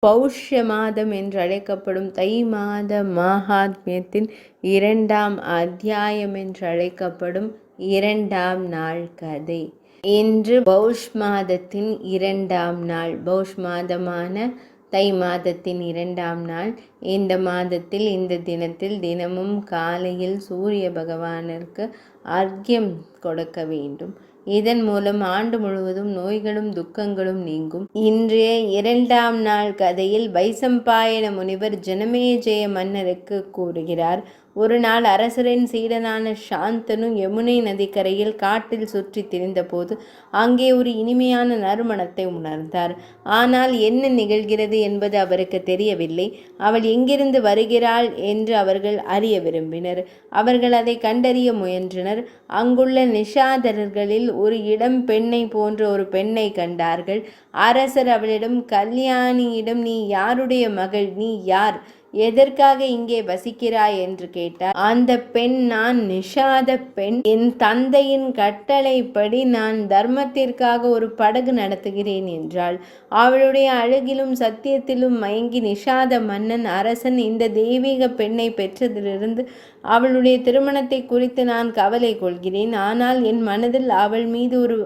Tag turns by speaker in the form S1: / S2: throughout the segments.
S1: பௌஷ்ய மாதம் என்றழைக்கப்படும் தை மாத மகாத்மியத்தின் 2ஆம் அத்தியாயம் என்றழைக்கப்படும் 2ஆம் நாள் கதை. இன்று பௌஷ் மாதத்தின் 2ஆம் நாள். பௌஷ் மாதமான தை மாதத்தின் 2ஆம் நாள். இந்த மாதத்தில் இந்த தினத்தில் தினமும் காலையில் சூரிய பகவானிற்கு அர்க்கியம் கொடுக்க வேண்டும். இதன் மூலம் ஆண்டு முழுவதும் நோய்களும் துக்கங்களும் நீங்கும். இன்றைய 2ஆம் நாள் கதையில் வைசம்பாயன முனிவர் ஜனமேஜய மன்னருக்கு கூறுகிறார். ஒரு நாள் அரசரின் சீடனான சாந்தனு யமுனை நதிக்கரையில் காட்டில் சுற்றி திரிந்தபோது அங்கே ஒரு இனிமையான நறுமணத்தை உணர்ந்தார். ஆனால் என்ன நிகழ்கிறது என்பது அவருக்கு தெரியவில்லை. அவள் எங்கிருந்து வருகிறாள் என்று அவர்கள் அறிய விரும்பினர். அவர்கள் அதை கண்டறிய முயன்றனர். அங்குள்ள நிஷாதரர்களில் ஒரு இளம் பெண்ணை போன்ற ஒரு பெண்ணை கண்டார்கள். அரசர் அவளிடம், கல்யாணியிடம், நீ யாருடைய மகள்? நீ யார்? எதற்காக இங்கே வசிக்கிறாய் என்று கேட்டார். அந்த பெண், நான் நிஷாத பெண். என் தந்தையின் கட்டளைப்படி நான் தர்மத்திற்காக ஒரு படகு நடத்துகிறேன் என்றாள். அவளுடைய அழகிலும் சத்தியத்திலும் மயங்கி நிஷாத மன்னன் அரசன் இந்த தெய்வீக பெண்ணை பெற்றதிலிருந்து அவளுடைய திருமணத்தை குறித்து நான் கவலை கொள்கிறேன். ஆனால் என் மனதில் அவள் மீது ஒரு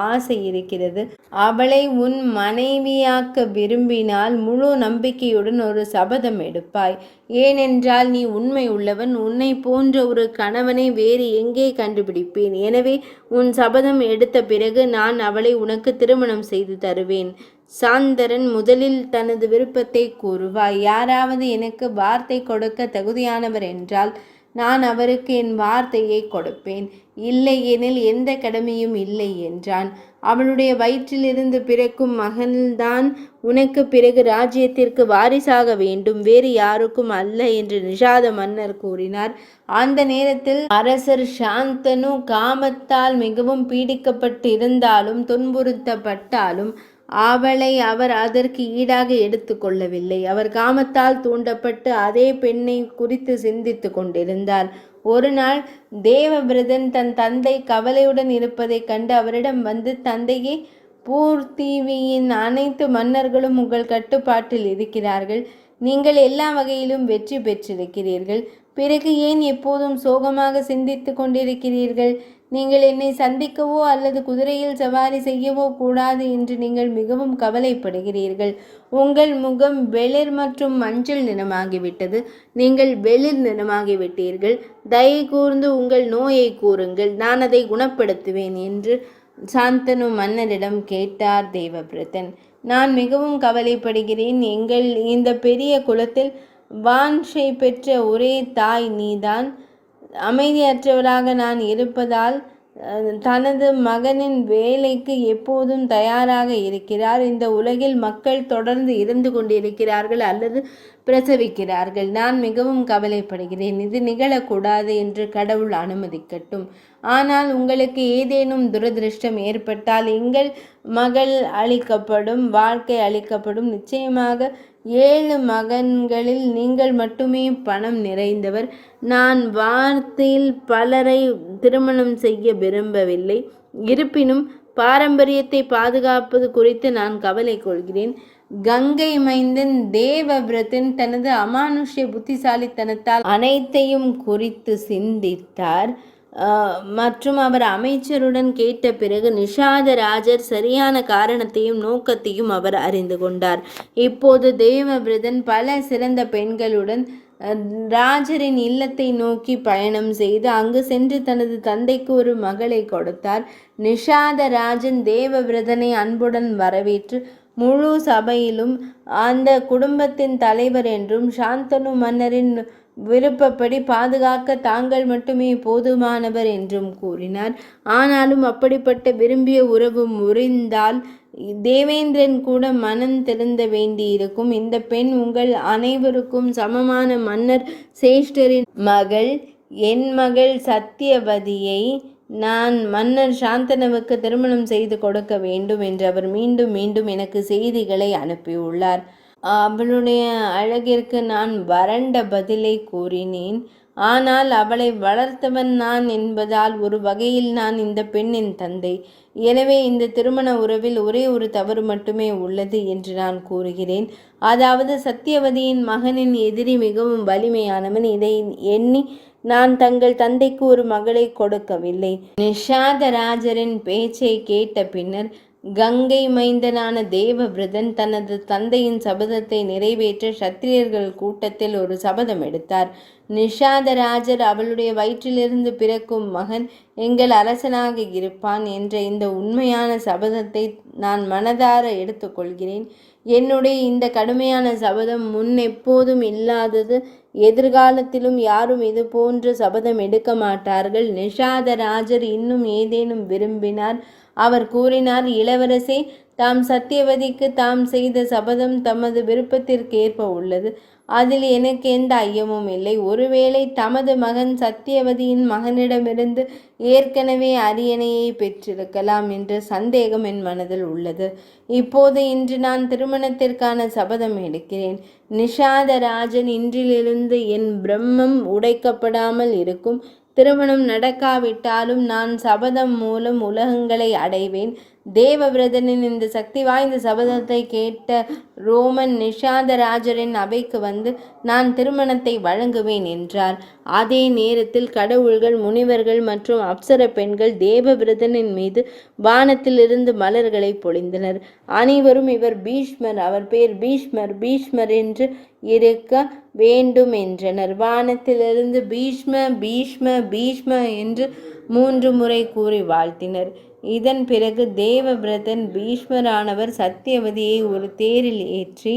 S1: ஆசை இருக்கிறது. அவளை உன் மனைவியாக்க விரும்பினால் முழு நம்பிக்கையுடன் ஒரு சபதம் எடுப்பாய். ஏனென்றால் நீ உண்மை உள்ளவன். உன்னை போன்ற ஒரு கணவனை வேறு எங்கே கண்டுபிடிப்பேன்? எனவே உன் சபதம் எடுத்த பிறகு நான் அவளை உனக்கு திருமணம் செய்து தருவேன். சாந்தரன், முதலில் தனது விருப்பத்தை கூறுவாய். யாராவது எனக்கு வார்த்தை கொடுக்க தகுதியானவர் என்றால் நான் அவருக்கு என் வார்த்தையை கொடுப்பேன். இல்லையெனில் எந்த கடமையும் இல்லை என்றான். அவளுடைய வயிற்றிலிருந்து பிறக்கும் மகன்தான் உனக்கு பிறகு ராஜ்யத்திற்கு வாரிசாக வேண்டும், வேறு யாருக்கும் அல்ல என்று நிஷாத மன்னர் கூறினார். அந்த நேரத்தில் அரசர் சாந்தனு காமத்தால் மிகவும் பீடிக்கப்பட்டு இருந்தாலும் துன்புறுத்தப்பட்டாலும் அவளை அவர் அதற்கு ஈடாக எடுத்து கொள்ளவில்லை. அவர் காமத்தால் தூண்டப்பட்டு அதே பெண்ணை குறித்து சிந்தித்து கொண்டிருந்தார். ஒரு நாள் தேவபிரதன் தன் தந்தை கவலையுடன் இருப்பதைக் கண்டு அவரிடம் வந்து, தந்தையே, பூர்த்தீவியின் அனைத்து மன்னர்களும் உங்கள் கட்டுப்பாட்டில் இருக்கிறார்கள். நீங்கள் எல்லா வகையிலும் வெற்றி பெற்றிருக்கிறீர்கள். பிறகு ஏன் எப்போதும் சோகமாக சிந்தித்து கொண்டிருக்கிறீர்கள்? நீங்கள் என்னை சந்திக்கவோ அல்லது குதிரையில் சவாரி செய்யவோ கூடாது என்று நீங்கள் மிகவும் கவலைப்படுகிறீர்கள். உங்கள் முகம் வெளிர் மற்றும் மஞ்சள் நிறமாகிவிட்டது. நீங்கள் வெளிர் நிறமாகிவிட்டீர்கள். தயை கூர்ந்து உங்கள் நோயை கூறுங்கள், நான் அதை குணப்படுத்துவேன் என்று சாந்தனு மன்னரிடம் கேட்டார் தேவபிரதன். நான் மிகவும் கவலைப்படுகிறேன். எங்கள் இந்த பெரிய குலத்தில் வாஞ்சை பெற்ற ஒரே தாய் நீதான். அமைதியற்றவராக நான் இருப்பதால் தனது மகனின் வேலைக்கு எப்போதும் தயாராக இருக்கிறார். இந்த உலகில் மக்கள் தொடர்ந்து இறந்து கொண்டிருக்கிறார்கள் அல்லது பிரசவிக்கிறார்கள். நான் மிகவும் கவலைப்படுகிறேன். இது நிகழக்கூடாது என்று கடவுள் அனுமதிக்கட்டும். ஆனால் உங்களுக்கு ஏதேனும் துரதிருஷ்டம் ஏற்பட்டால் எங்கள் மகள் அழிக்கப்படும், வாழ்க்கை அழிக்கப்படும். நிச்சயமாக 7 மகன்களில் நீங்கள் மட்டுமே பணம் நிறைந்தவர். நான் வார்த்தையில் பலரை திருமணம் செய்ய விரும்பவில்லை. இருப்பினும் பாரம்பரியத்தை பாதுகாப்பது குறித்து நான் கவலை கொள்கிறேன். கங்கை மைந்தன் தேவபிரதன் தனது அமானுஷ்ய புத்திசாலித்தனத்தால் அனைத்தையும் குறித்து சிந்தித்தார். மற்றும் அவர் அமைச்சருடன் கேட்ட பிறகு நிஷாதராஜர் சரியான காரணத்தையும் நோக்கத்தையும் அவர் அறிந்து கொண்டார். இப்போது தேவபிரதன் பல சிறந்த பெண்களுடன் ராஜரின் இல்லத்தை நோக்கி பயணம் செய்து அங்கு சென்று தனது தந்தைக்கு ஒரு மகளை கொடுத்தார். நிஷாதராஜன் தேவபிரதனை அன்புடன் வரவேற்று முழு சபையிலும் அந்த குடும்பத்தின் தலைவர் என்றும் சாந்தனு மன்னரின் விருப்பப்படி பாதுகாக்க தாங்கள் மட்டுமே போதுமானவர் என்றும் கூறினார். ஆனாலும் அப்படிப்பட்ட விரும்பிய உறவு முறிந்தால் தேவேந்திரன் கூட மனம் திருந்த வேண்டியிருக்கும். இந்த பெண் உங்கள் அனைவருக்கும் சமமான மன்னர் சேஷ்டரின் மகள். என் மகள் சத்தியவதியை நான் மன்னர் சாந்தனுவுக்கு திருமணம் செய்து கொடுக்க வேண்டும் என்று அவர் மீண்டும் மீண்டும் எனக்கு செய்திகளை அனுப்பியுள்ளார். அவளுடைய அழகிற்கு நான் வறண்ட பதிலை கூறினேன். ஆனால் அவளை வளர்த்தவன் நான் என்பதால் ஒரு வகையில் நான் இந்த பெண்ணின் தந்தை. எனவே இந்த திருமண உறவில் ஒரே ஒரு தவறு மட்டுமே உள்ளது என்று நான் கூறுகிறேன். அதாவது சத்தியவதியின் மகனின் எதிரி மிகவும் வலிமையானவன். இதை எண்ணி நான் தங்கள் தந்தைக்கு ஒரு மகளை கொடுக்கவில்லை. நிஷாதராஜரின் பேச்சை கேட்ட பின்னர் கங்கை மைந்தனான தேவவிரதன் தனது தந்தையின் சபதத்தை நிறைவேற்ற சத்திரியர்கள் கூட்டத்தில் ஒரு சபதம் எடுத்தார். நிஷாதராஜர் அவளுடைய வயிற்றிலிருந்து பிறக்கும் மகன் எங்கள் அரசனாக இருப்பான் என்ற இந்த உண்மையான சபதத்தை நான் மனதார எடுத்துக்கொள்கிறேன். என்னுடைய இந்த கடுமையான சபதம் முன் எப்போதும் இல்லாதது. எதிர்காலத்திலும் யாரும் இது போன்ற சபதம் எடுக்க மாட்டார்கள். நிஷாதராஜர் இன்னும் ஏதேனும் விரும்பினார். அவர் கூறினார், இளவரசே, தாம் சத்தியவதிக்கு தாம் செய்த சபதம் தமது விருப்பத்திற்கேற்ப உள்ளது. அதில் எனக்கு எந்த ஐயமும் இல்லை. ஒருவேளை தமது மகன் சத்தியவதியின் மகனிடமிருந்து ஏற்கனவே அரியணையை பெற்றிருக்கலாம் என்ற சந்தேகம் என் மனதில் உள்ளது. இப்போது இன்று நான் திருமணத்திற்கான சபதம் எடுக்கிறேன். நிஷாதராஜன் இன்றிலிருந்து என் பிரம்மம் உடைக்கப்படாமல் இருக்கும். திருமணம் நடக்காவிட்டாலும் நான் சபதம் மூலம் உலகங்களை அடைவேன். தேவவிரதனின் இந்த சக்தி வாய்ந்த சபதத்தை கேட்ட ரோமன் நிஷாதராஜரின் அவைக்கு வந்து நான் திருமணத்தை வழங்குவேன் என்றார். அதே நேரத்தில் கடவுள்கள், முனிவர்கள் மற்றும் அப்சர பெண்கள் தேவவிரதனின் மீது வானத்திலிருந்து மலர்களை பொழிந்தனர். அனைவரும் இவர் பீஷ்மர், அவர் பேர் பீஷ்மர், பீஷ்மர் என்று இருக்க வேண்டும் என்றனர். வானத்திலிருந்து பீஷ்ம பீஷ்ம பீஷ்ம என்று 3 முறை கூறி வாழ்த்தினர். இதன் பிறகு தேவவிரதன் பீஷ்மரானவர் சத்தியவதியை ஒரு தேரில் ஏற்றி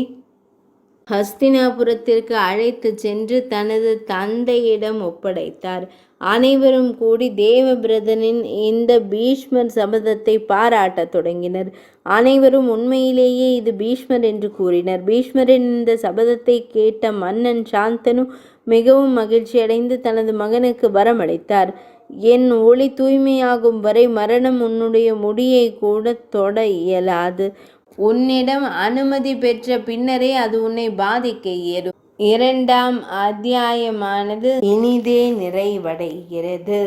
S1: ஹஸ்தினாபுரத்திற்கு அழைத்து சென்று தனது தந்தையிடம் ஒப்படைத்தார். அனைவரும் கூடி தேவவிரதனின் இந்த பீஷ்மர் சபதத்தை பாராட்டத் தொடங்கினர். அனைவரும் உண்மையிலேயே இது பீஷ்மர் என்று கூறினர். பீஷ்மரின் இந்த சபதத்தை கேட்ட மன்னன் சாந்தனு மிகவும் மகிழ்ச்சியடைந்து தனது மகனுக்கு வரமளித்தார். என் ஒளி தூய்மையாகும் வரை மரணம் உன்னுடைய முடியை கூட தொட இயலாது. உன்னிடம் அனுமதி பெற்ற பின்னரே அது உன்னை பாதிக்க இயலும். 2ஆம் அத்தியாயமானது இனிதே நிறைவடைகிறது.